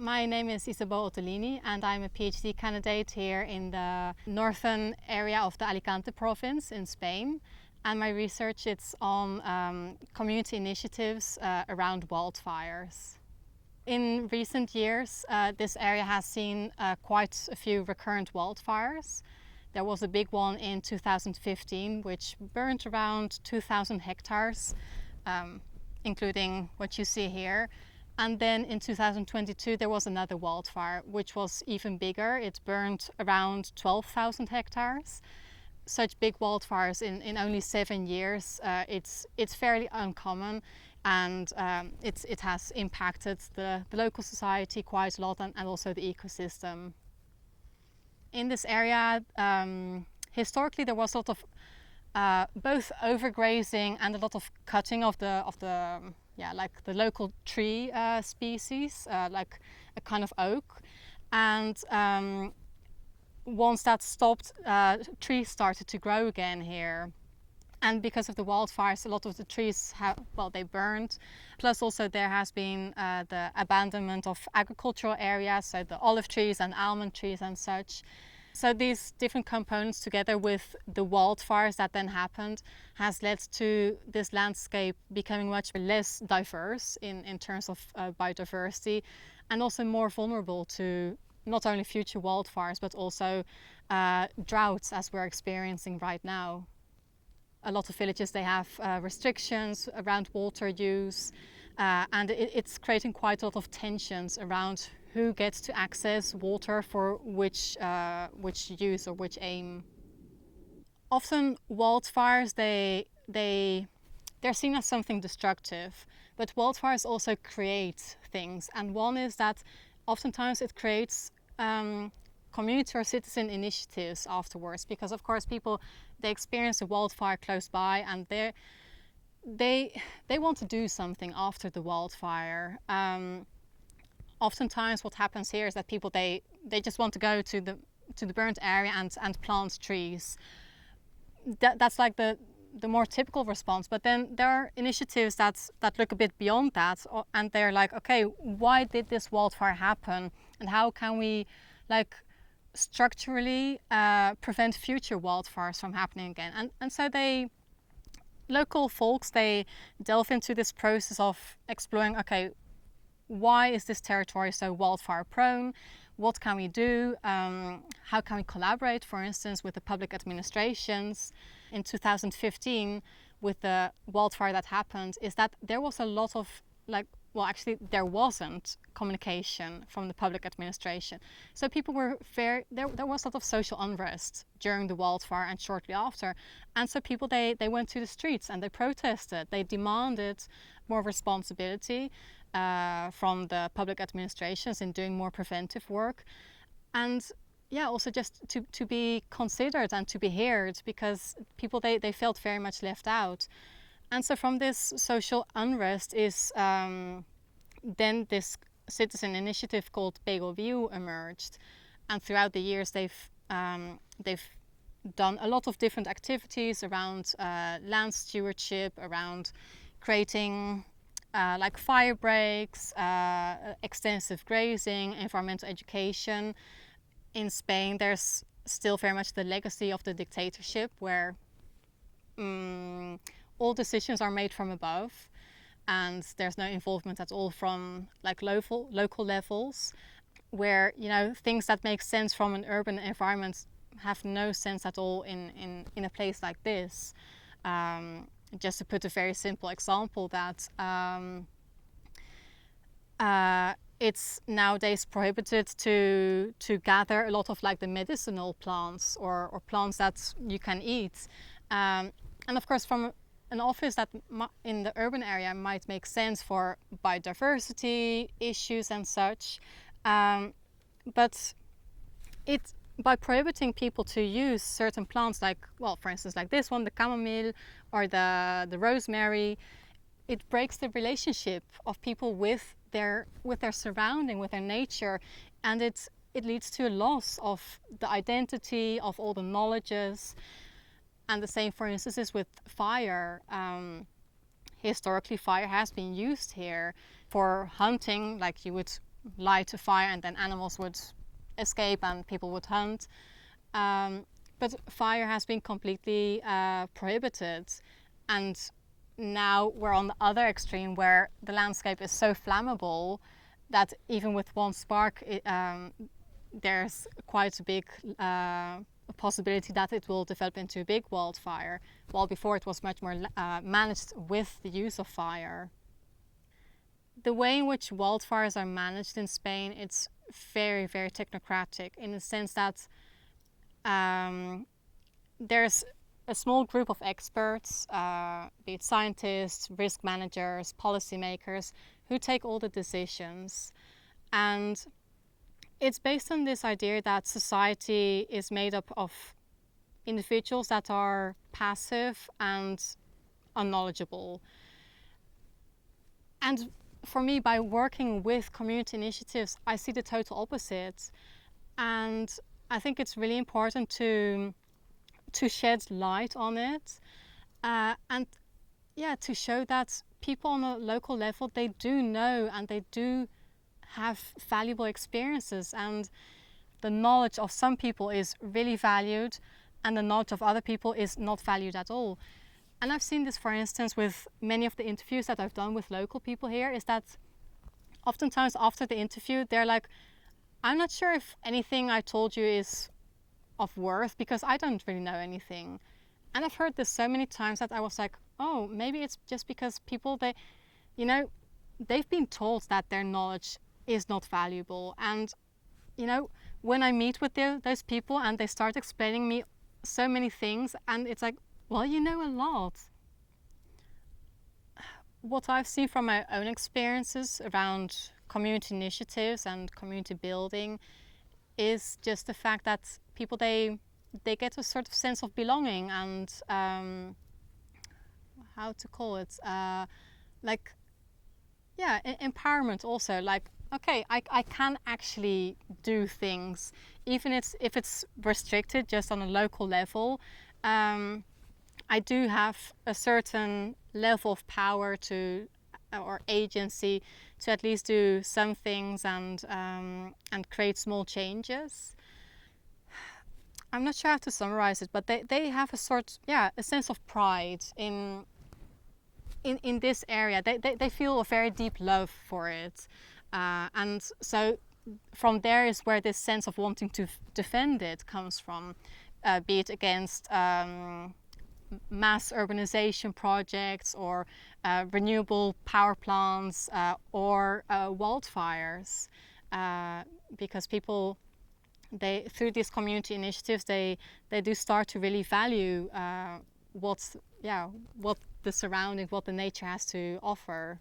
My name is Isabeau Ottolini and I'm a PhD candidate here in the northern area of the Alicante province in Spain. And my research is on community initiatives around wildfires. In recent years, this area has seen quite a few recurrent wildfires. There was a big one in 2015 which burned around 2,000 hectares, including what you see here. And then in 2022 there was another wildfire which was even bigger. It burned around 12,000 hectares. Such big wildfires in only 7 years, it's fairly uncommon, and it has impacted the local society quite a lot and also the ecosystem. In this area, historically there was a lot of both overgrazing and a lot of cutting of the local tree species, like a kind of oak. And once that stopped, trees started to grow again here. And because of the wildfires, a lot of the trees they burned. Plus also there has been the abandonment of agricultural areas, so the olive trees and almond trees and such. So these different components together with the wildfires that then happened has led to this landscape becoming much less diverse in terms of biodiversity, and also more vulnerable to not only future wildfires but also droughts as we're experiencing right now. A lot of villages, they have restrictions around water use, and it's creating quite a lot of tensions around who gets to access water for which use or which aim. Often wildfires, they're seen as something destructive, but wildfires also create things. And one is that oftentimes it creates community or citizen initiatives afterwards, because of course people, they experience a wildfire close by and they want to do something after the wildfire. Oftentimes what happens here is that people, they just want to go to the burnt area and plant trees. That's like the more typical response, but then there are initiatives that look a bit beyond that, and they're like, okay, why did this wildfire happen, and how can we structurally prevent future wildfires from happening again? And so local folks, they delve into this process of exploring, okay, why is this territory so wildfire prone? What can we do? How can we collaborate, for instance, with the public administrations? In 2015, with the wildfire that happened, is that there was a lot of there wasn't communication from the public administration. So people were there was a lot of social unrest during the wildfire and shortly after. And so people, they went to the streets and they protested. They demanded more responsibility from the public administrations in doing more preventive work. And also just to be considered and to be heard, because people, they felt very much left out. And so from this social unrest is then this citizen initiative called Pego Viu emerged. And throughout the years they've done a lot of different activities around land stewardship, around creating fire breaks, extensive grazing, environmental education. In Spain there's still very much the legacy of the dictatorship, where all decisions are made from above and there's no involvement at all from local levels, where things that make sense from an urban environment have no sense at all in a place like this. Just to put a very simple example, that it's nowadays prohibited to gather a lot of the medicinal plants or plants that you can eat. And of course from an office that in the urban area might make sense for biodiversity issues and such, but by prohibiting people to use certain plants, for instance, like this one, the chamomile or the rosemary, it breaks the relationship of people with their surrounding, with their nature, and it leads to a loss of the identity, of all the knowledges. And the same, for instance, is with fire. Historically, fire has been used here for hunting. You would light a fire and then animals would escape and people would hunt. But fire has been completely prohibited, and now we're on the other extreme where the landscape is so flammable that even with one spark there's quite a big possibility that it will develop into a big wildfire, while before it was much more managed with the use of fire. The way in which wildfires are managed in Spain, it's very, very technocratic, in the sense that there's a small group of experts, be it scientists, risk managers, policymakers, who take all the decisions. And it's based on this idea that society is made up of individuals that are passive and unknowledgeable. And for me, by working with community initiatives, I see the total opposite. And I think it's really important to shed light on it, and to show that people on a local level, they do know and they do have valuable experiences, and the knowledge of some people is really valued and the knowledge of other people is not valued at all. And I've seen this, for instance, with many of the interviews that I've done with local people here, is that oftentimes after the interview they're like, I'm not sure if anything I told you is of worth because I don't really know anything. And I've heard this so many times that I was like, oh, maybe it's just because people, they've been told that their knowledge is not valuable. And when I meet with those people and they start explaining me so many things, and it's like, well, you know a lot. What I've seen from my own experiences around community initiatives and community building is just the fact that people, they get a sort of sense of belonging and how to call it, empowerment also. Like, okay, I can actually do things, even if it's restricted just on a local level. I do have a certain level of power or agency to at least do some things and create small changes. I'm not sure how to summarize it, but they have a sense of pride in this area. They feel a very deep love for it, and so from there is where this sense of wanting to defend it comes from, be it against mass urbanization projects or renewable power plants or wildfires, because people, through these community initiatives, they do start to really value what the surrounding, what the nature has to offer.